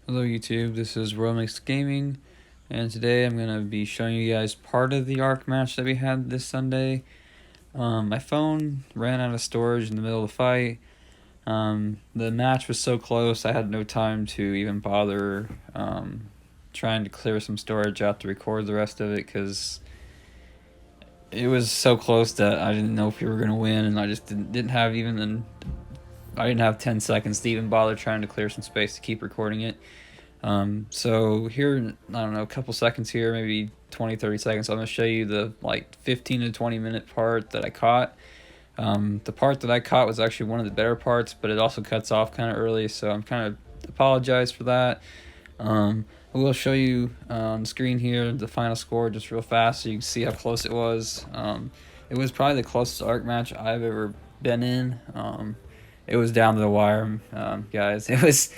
Hello YouTube, this is Romix Gaming, and today I'm going to be showing you guys part of the ARC match that we had this Sunday. My phone ran out of storage in the middle of the fight. The match was so close I had no time to even bother trying to clear some storage out to record the rest of it, because it was so close that I didn't know if we were going to win, and I just didn't have even I didn't have 10 seconds to even bother trying to clear some space to keep recording it. So here, I don't know, a couple seconds here, maybe 20-30 seconds, I'm going to show you the 15 to 20 minute part that I caught. The part that I caught was actually one of the better parts, but it also cuts off kind of early, so I'm kind of apologize for that. I will show you on the screen here the final score just real fast so you can see how close it was. It was probably the closest ARC match I've ever been in. It was down to the wire, guys. It was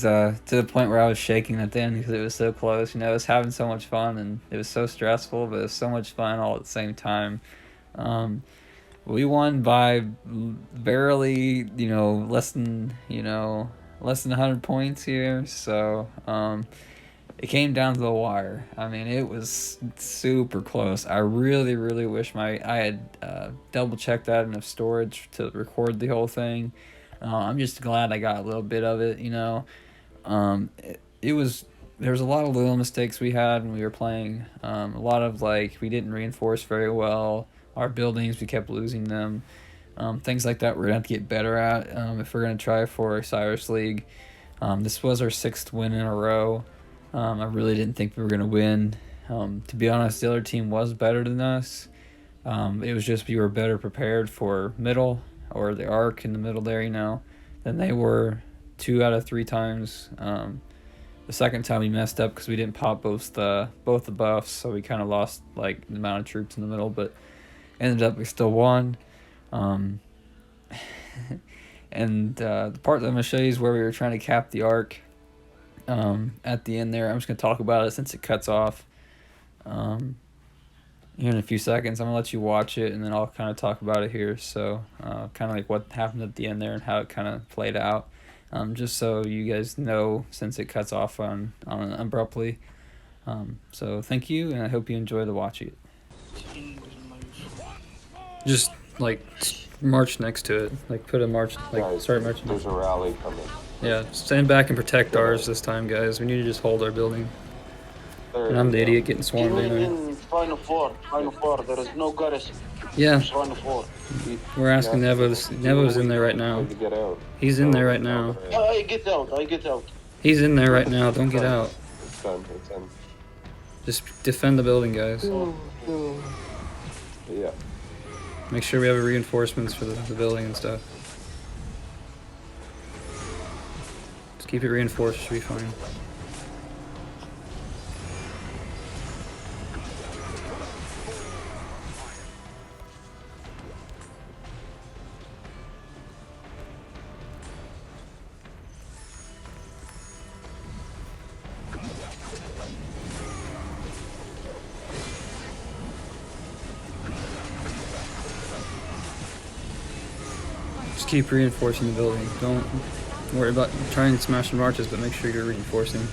to the point where I was shaking at the end because it was so close. I was having so much fun, and it was so stressful, but it was so much fun all at the same time. We won by barely, less than 100 points here. So, it came down to the wire. I mean, it was super close. I really, really wish I had double checked that enough storage to record the whole thing. I'm just glad I got a little bit of it. There was a lot of little mistakes we had when we were playing. A lot of we didn't reinforce very well. Our buildings, we kept losing them. Things like that we're gonna have to get better at if we're gonna try for Osiris League. This was our 6th win in a row. I really didn't think we were going to win. To be honest, the other team was better than us. It was just we were better prepared for middle, or the arc in the middle there, than they were 2 out of 3 times. The second time we messed up because we didn't pop both the buffs, so we kind of lost the amount of troops in the middle, but ended up we still won. And the part that I'm going to show you is where we were trying to cap the arc. At the end there, I'm just going to talk about it since it cuts off here in a few seconds. I'm going to let you watch it, and then I'll kind of talk about it here. So kind of what happened at the end there and how it kind of played out, just so you guys know, since it cuts off on abruptly. So thank you, and I hope you enjoy the watch it. Just march next to it, put a march, start marching. There's a rally coming. Yeah, stand back and protect ours this time, guys. We need to just hold our building. And I'm the idiot getting swarmed anyway. Final four. There is no garrison. Yeah. Final four. We're asking Nevo's. Nevo's in there right now. He's in there right now. I get out. He's in there right now. Don't get out. It's done. Just defend the building, guys. Yeah. Make sure we have reinforcements for the building and stuff. Just keep it reinforced, should be fine. Just keep reinforcing the building. Don't worry about trying to smash the marches, but make sure you're reinforcing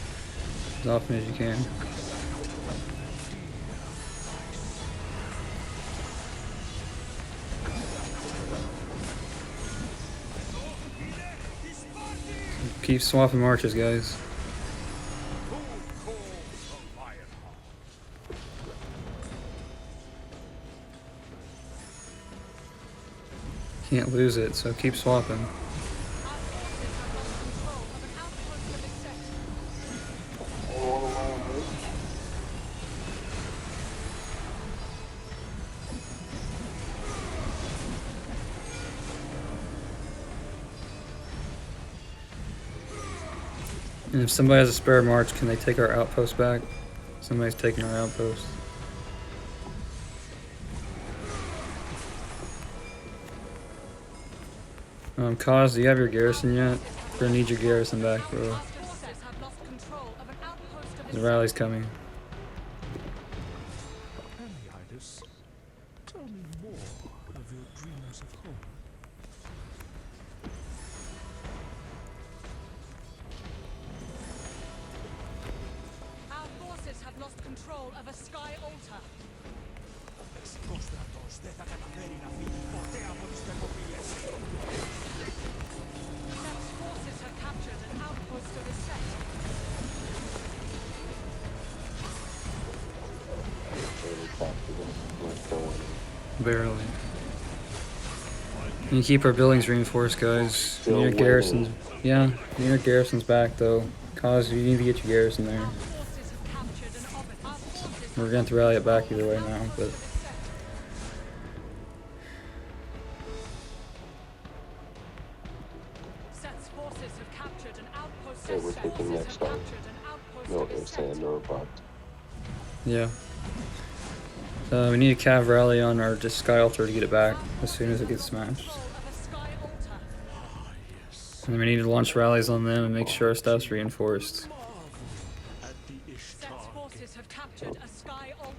as often as you can. Keep swapping marches, guys. Can't lose it, so keep swapping. And if somebody has a spare march, can they take our outpost back? Somebody's taking our outpost. Kaz, do you have your garrison yet? We're gonna need your garrison back, bro. The rally's coming. Tell me more of your dreams of home. control of a sky altar. Set's forces have captured an outpost of a set. Barely. You keep our buildings reinforced, guys. We need our garrisons. Yeah, we need our garrisons back, though. Cause you need to get your garrison there. Our forces have captured an obelisk. Our forces We're gonna have to rally it back either way now, but Set's forces have captured an outpost. Yeah, we're Set's taking forces next have time. captured an outpost No, of a they're set. saying no about. yeah. We need a cav rally on our just sky altar to get it back as soon as it gets smashed. Control of a sky altar. And we need to launch rallies on them and make sure our stuff's reinforced. Set's forces have captured a sky altar.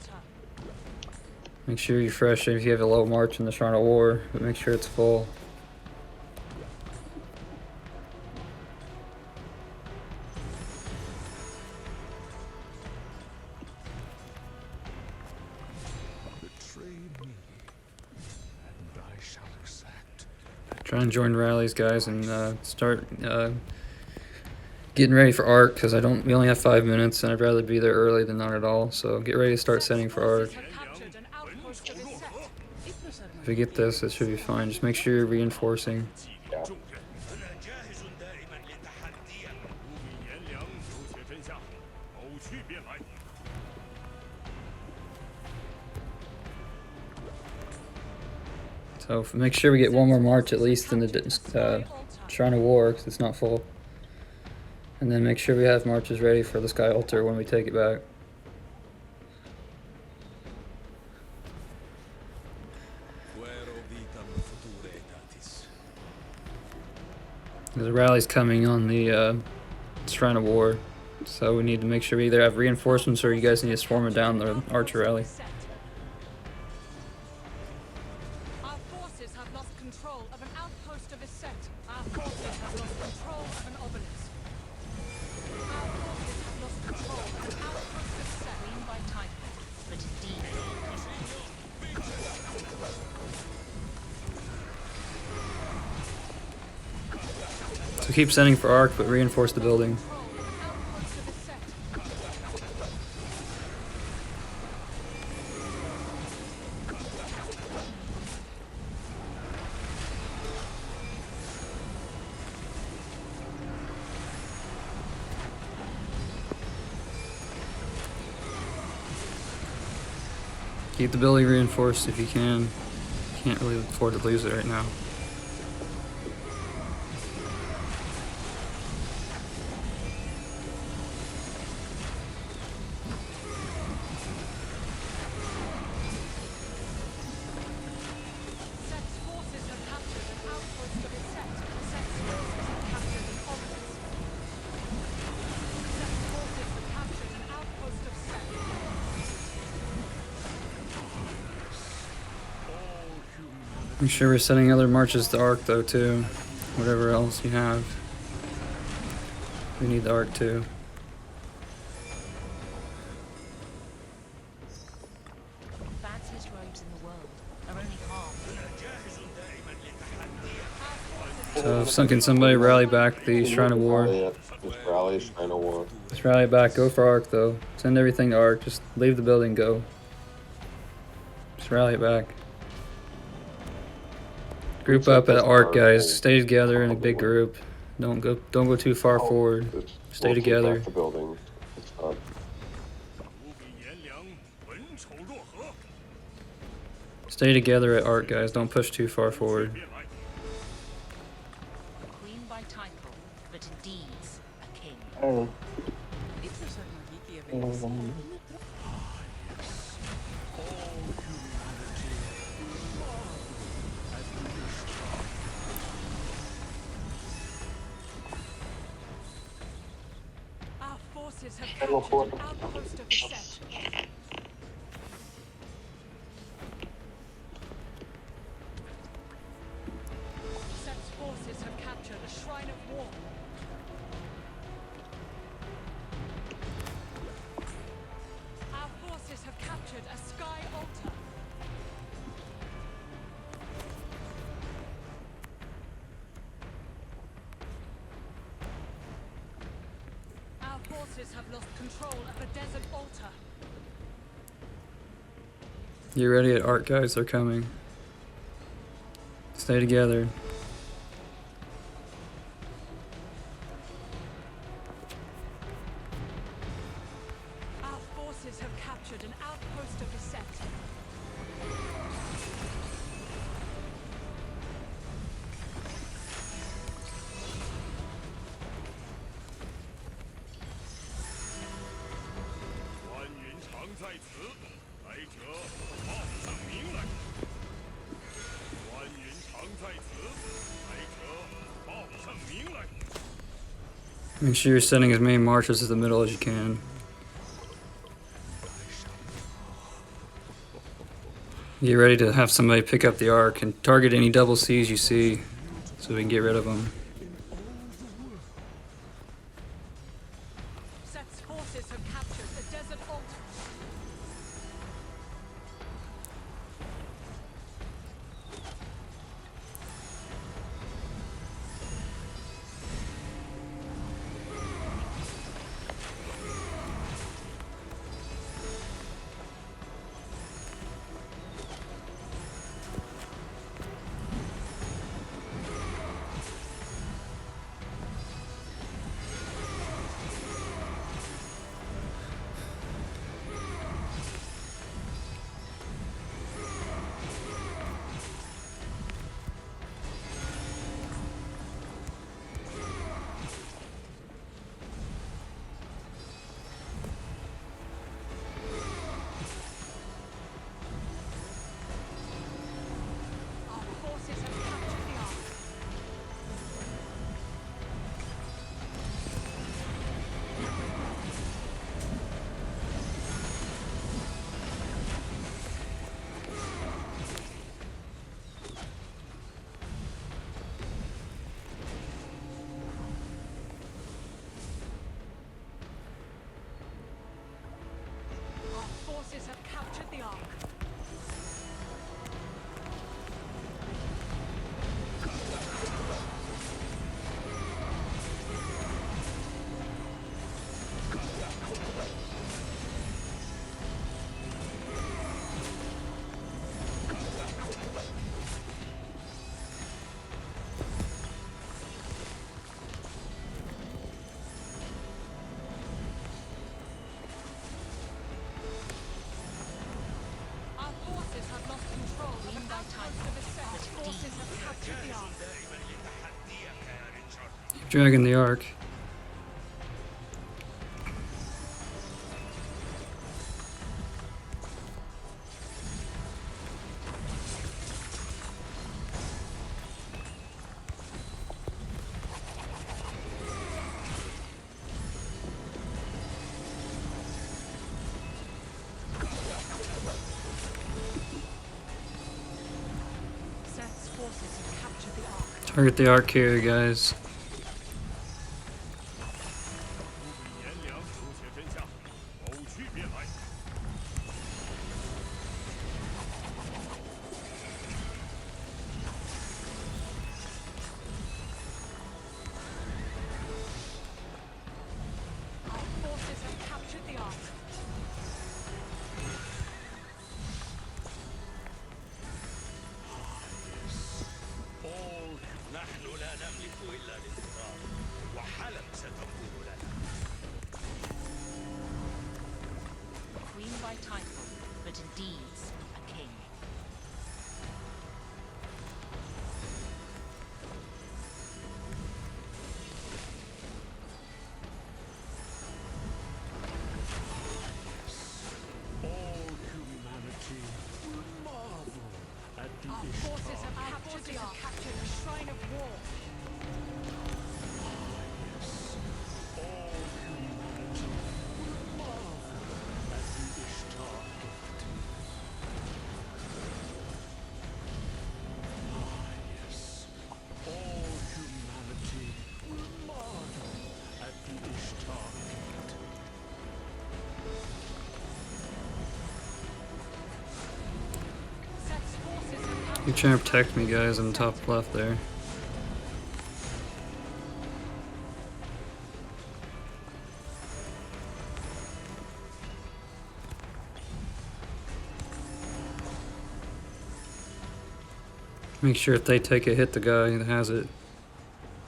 Make sure you fresh if you have a low march in the Shrine of War, but make sure it's full. Try and join rallies, guys, and start getting ready for ARC, because we only have 5 minutes, and I'd rather be there early than not at all. So get ready to start sending for ARC. Set's forces have captured an outpost of a set. If we get this, it should be fine. Just make sure you're reinforcing. Yeah. So make sure we get one more march at least in the Shrine of War, because it's not full. And then make sure we have marches ready for the Sky Altar when we take it back. There's a rally's coming on the Shrine of War, so we need to make sure we either have reinforcements or you guys need to swarm it down the Archer rally. Our forces have lost control of an outpost of a set. Our forces have lost control of an obelisk. Our forces have lost control of an outpost of set. Queen by title, but indeed. So keep sending for ARC, but reinforce the building. Keep the building reinforced if you can. Can't really afford to lose it right now. Set's forces have captured an outpost of a set. Set's forces have captured an obelisk. Set's forces have captured an outpost of set. Make sure we're sending other marches to ARC though too. Whatever else you have. We need the ARC too. Fanciest robes in the world are only half. So can somebody rally back the Shrine of War? Just rally, Shrine of War. Just rally it back, go for ARC though. Send everything to ARC, just leave the building, go. Just rally it back. Group up at ARC, guys. Stay together in a big group. Don't go too far forward. Stay We'll take together. back the building. It's fine. Stay together at ARC, guys. Don't push too far forward. Queen by title, but in deeds a king. Our forces have captured an outpost of a set. Set's forces have captured a shrine of war. Our forces have lost control of a desert altar. Get ready at Ark, guys. They're coming. Stay together. Our forces have captured an outpost of the set. Make sure you're sending as many marchers to the middle as you can. Get ready to have somebody pick up the Ark and target any double C's you see so we can get rid of them. Set's forces have captured the desert altar. Forces have captured the Ark. Our forces have lost control of an outpost of the set. Forces have captured the Ark. Keep dragging the Ark. Set's forces have captured the Ark. Target the Ark here, guys. Our forces have captured the Ark. نحن لا نملك إلا الانتصار وحلب ستكون لنا. Queen by title, but in deeds a king. All humanity will marvel at the Our forces have captured the Ark. Captured the Shrine of War. All humanity will marvel at the Ishtar gift. Yes. All humanity will marvel at the Ishtar gift. Set's forces have captured. You're trying to protect me, guys, on the top left there. Make sure if they take a hit, the guy that has it.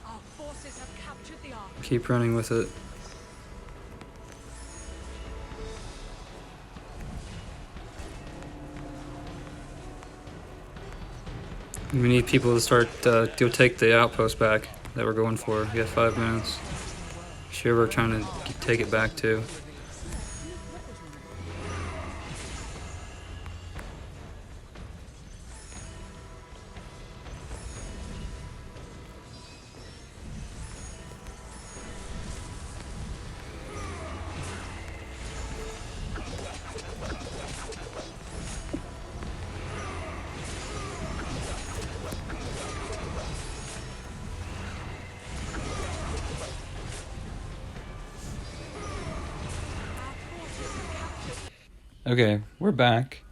Our forces have captured the Ark. Keep running with it. We need people to start, go take the outpost back that we're going for. We have 5 minutes. Sure, we're trying to take it back too. Okay, we're back.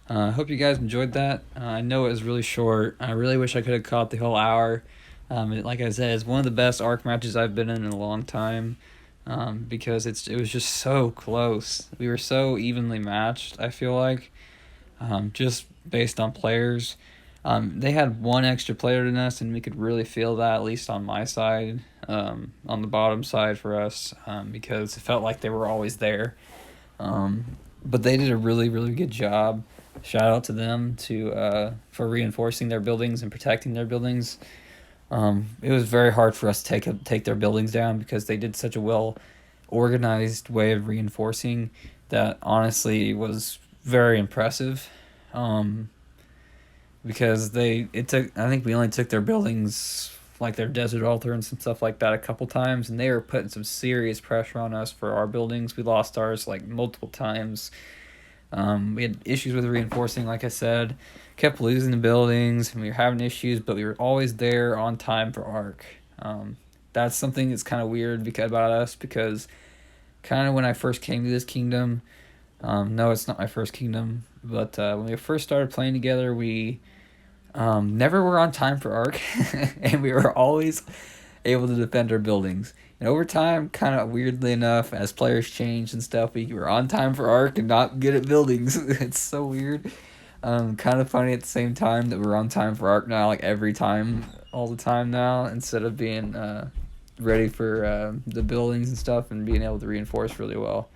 I hope you guys enjoyed that. I know it was really short. I really wish I could have caught the whole hour. Like I said, it's one of the best Arc matches I've been in a long time, because it was just so close. We were so evenly matched, I feel like, just based on players. They had one extra player than us, and we could really feel that, at least on my side, on the bottom side for us, because it felt like they were always there. But they did a really, really good job. Shout out to them for reinforcing their buildings and protecting their buildings. It was very hard for us to take their buildings down because they did such a well organized way of reinforcing that honestly was very impressive. Because I think we only took their buildings, like their desert altar and some stuff like that, a couple times, and they were putting some serious pressure on us for our buildings. We lost ours like multiple times. We had issues with reinforcing, like I said, kept losing the buildings, and we were having issues, but we were always there on time for Arc. That's something that's kind of weird about us, because kind of when I first came to this kingdom, no, it's not my first kingdom, but when we first started playing together, we never were on time for Arc, and we were always able to defend our buildings. And over time, kind of weirdly enough, as players changed and stuff, we were on time for Arc and not good at buildings. It's so weird. Kind of funny at the same time that we're on time for Arc now, like every time, all the time now, instead of being ready for the buildings and stuff and being able to reinforce really well.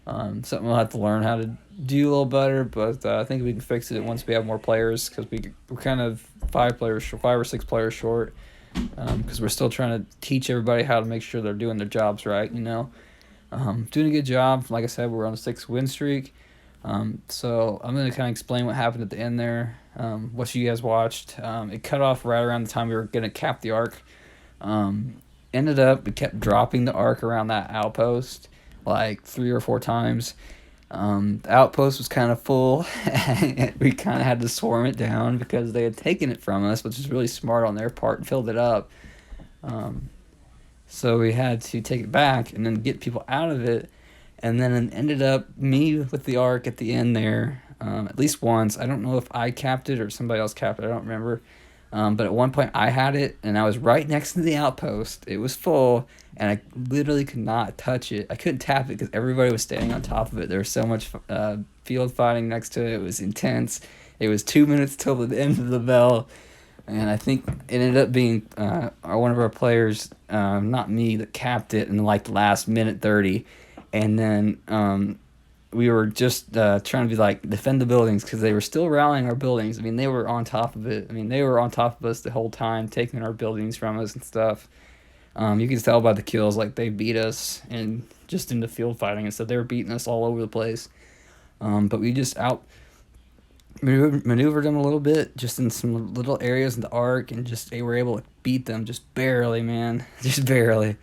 Something we'll have to learn how to do a little better, but I think we can fix it once we have more players, because we're kind of 5 or 6 players short, because we're still trying to teach everybody how to make sure they're doing their jobs right, doing a good job. Like I said, we're on a 6 win streak, so I'm going to kind of explain what happened at the end there, what you guys watched. It cut off right around the time we were going to cap the Arc. Ended up, we kept dropping the Arc around that outpost like 3 or 4 times. The outpost was kind of full. We kind of had to swarm it down because they had taken it from us, which is really smart on their part, and filled it up. So we had to take it back and then get people out of it. And then it ended up me with the Arc at the end there, at least once. I don't know if I capped it or somebody else capped it. I don't remember. But at one point I had it, and I was right next to the outpost. It was full, and I literally could not touch it. I couldn't tap it because everybody was standing on top of it. There was so much field fighting next to it. It was intense. It was 2 minutes till the end of the bell, and I think it ended up being one of our players, not me, that capped it in like the last minute 30. And then we were just trying to be like, defend the buildings, because they were still rallying our buildings. I mean, they were on top of it. I mean, they were on top of us the whole time, taking our buildings from us and stuff. You can tell by the kills, like, they beat us and just into field fighting and stuff. They were beating us all over the place. But we just maneuvered them a little bit, just in some little areas in the Arc, and just they were able to beat them just barely, man. Just barely.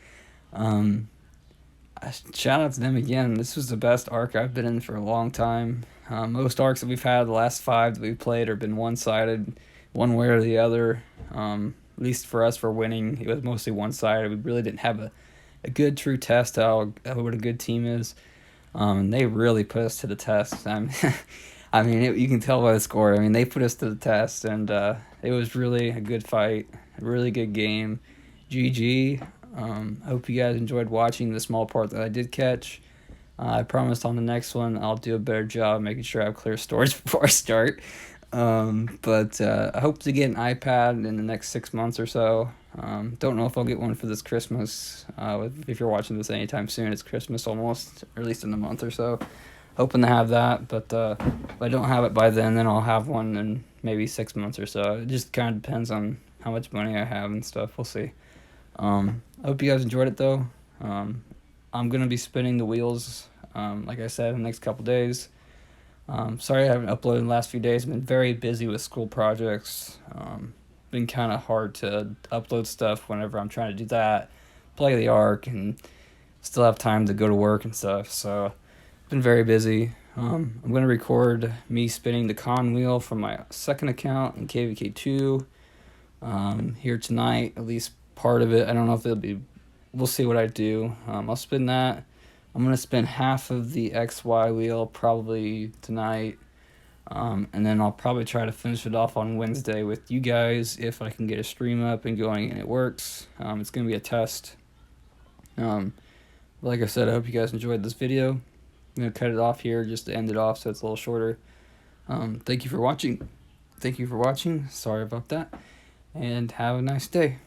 Shout out to them again. This was the best Arc I've been in for a long time. Most Arcs that we've had, the last 5 that we've played, have been one-sided, one way or the other. At least for us, for winning, it was mostly one-sided. We really didn't have a good, true test of what a good team is. And they really put us to the test. You can tell by the score. I mean, they put us to the test, and it was really a good fight, a really good game. GG. Hope you guys enjoyed watching the small part that I did catch. I promised on the next one I'll do a better job making sure I have clear storage before I start. But I hope to get an iPad in the next 6 months or so. Don't know if I'll get one for this Christmas. If you're watching this anytime soon, it's Christmas almost, or at least in a month or so. Hoping to have that, but if I don't have it by then I'll have one in maybe 6 months or so. It just kind of depends on how much money I have and stuff. We'll see. I hope you guys enjoyed it though. I'm gonna be spinning the wheels, like I said, in the next couple days. Sorry I haven't uploaded in the last few days. I've been very busy with school projects. Been kind of hard to upload stuff whenever I'm trying to do that, play the Ark, and still have time to go to work and stuff. So, been very busy. I'm going to record me spinning the con wheel from my second account in KVK2 here tonight, at least part of it. I don't know if it'll be, we'll see what I do. I'll spin that. I'm going to spin half of the XY wheel probably tonight, and then I'll probably try to finish it off on Wednesday with you guys if I can get a stream up and going and it works. It's going to be a test. Like I said, I hope you guys enjoyed this video. I'm going to cut it off here just to end it off so it's a little shorter. Thank you for watching. Sorry about that. And have a nice day.